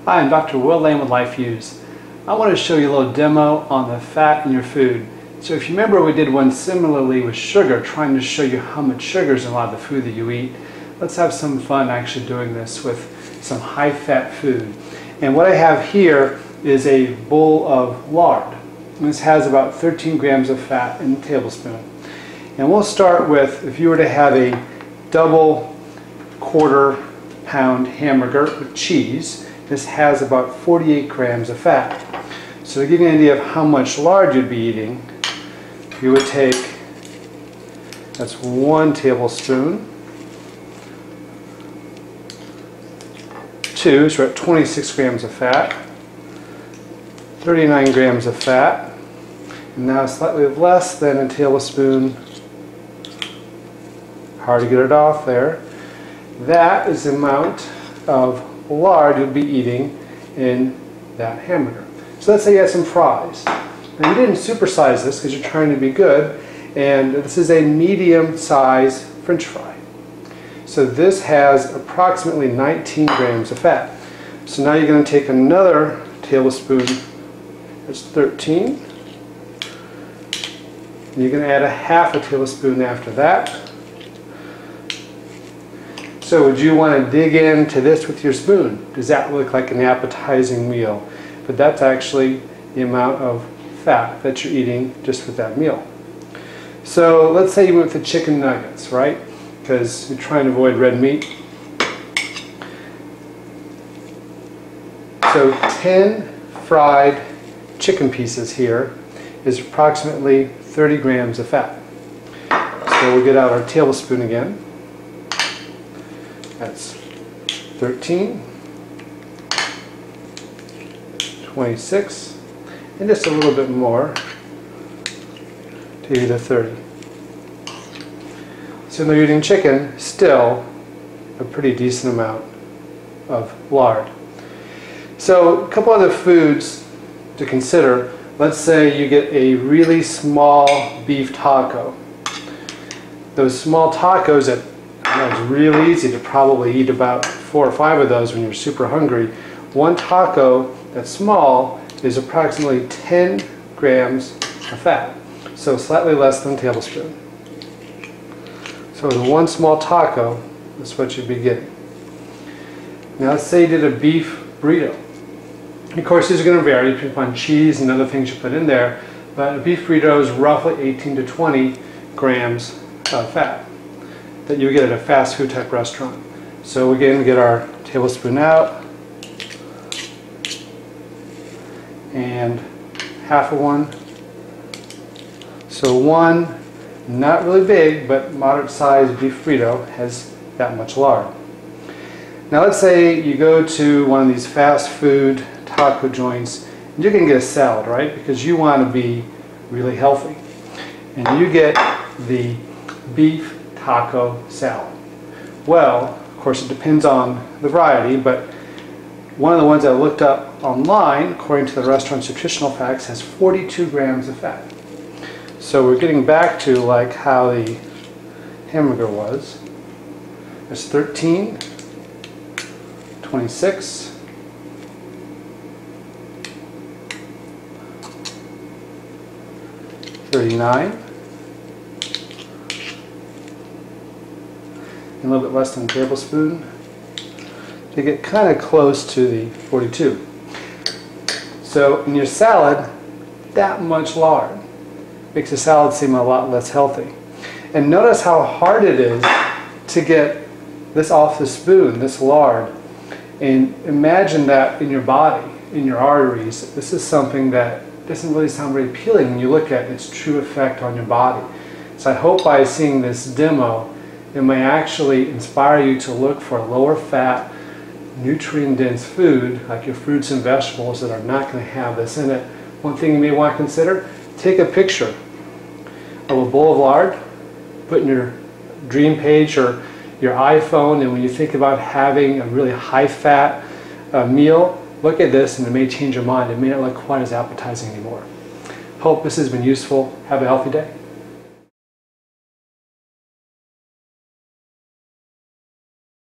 Hi, I'm Dr. Will Lane with LifeFuse. I want to show you a little demo on the fat in your food. So if you remember, we did one similarly with sugar, trying to show you how much sugar is in a lot of the food that you eat. Let's have some fun actually doing this with some high-fat food. And what I have here is a bowl of lard. And this has about 13 grams of fat in a tablespoon. And we'll start with, if you were to have a double quarter-pound hamburger with cheese, this has about 48 grams of fat. So to give you an idea of how much lard you'd be eating, you would take, that's 1 tablespoon, 2, so we're at 26 grams of fat, 39 grams of fat, and now slightly less than a tablespoon. Hard to get it off there. That is the amount of lard you'll be eating in that hamburger. So let's say you had some fries. Now you didn't supersize this because you're trying to be good, and this is a medium size French fry. So this has approximately 19 grams of fat. So now you're going to take another tablespoon, that's 13, and you're going to add a half a tablespoon after that. So would you want to dig into this with your spoon? Does that look like an appetizing meal? But that's actually the amount of fat that you're eating just with that meal. So let's say you went with the chicken nuggets, right? Because you're trying to avoid red meat. So 10 fried chicken pieces here is approximately 30 grams of fat. So we'll get out our tablespoon again. That's 13, 26, and just a little bit more to get to 30. So when you're eating chicken, still a pretty decent amount of lard. So a couple other foods to consider. Let's say you get a really small beef taco. Those small tacos that it's really easy to probably eat about 4 or 5 of those when you're super hungry. One taco that's small is approximately 10 grams of fat, so slightly less than a tablespoon. So with one small taco, that's what you'd be getting. Now let's say you did a beef burrito. Of course, these are going to vary depending upon cheese and other things you put in there, but a beef burrito is roughly 18 to 20 grams of fat that you get at a fast food type restaurant. So again, we get our tablespoon out and half of one. So one not really big but moderate sized beef burrito has that much lard. Now let's say you go to one of these fast food taco joints and you're going to get a salad, right? Because you want to be really healthy. And you get the beef taco salad. Well, of course it depends on the variety, but one of the ones I looked up online, according to the restaurant's nutritional facts, has 42 grams of fat. So we're getting back to like how the hamburger was. There's 13, 26, 39, a little bit less than a tablespoon to get kind of close to the 42. So in your salad, that much lard makes the salad seem a lot less healthy. And notice how hard it is to get this off the spoon, this lard. And imagine that in your body, in your arteries. This is something that doesn't really sound very appealing when you look at its true effect on your body. So I hope by seeing this demo, it may actually inspire you to look for lower fat, nutrient-dense food like your fruits and vegetables that are not going to have this in it. One thing you may want to consider, take a picture of a bowl of lard, put in your Dream page or your iPhone, and when you think about having a really high-fat meal, look at this and it may change your mind. It may not look quite as appetizing anymore. Hope this has been useful. Have a healthy day.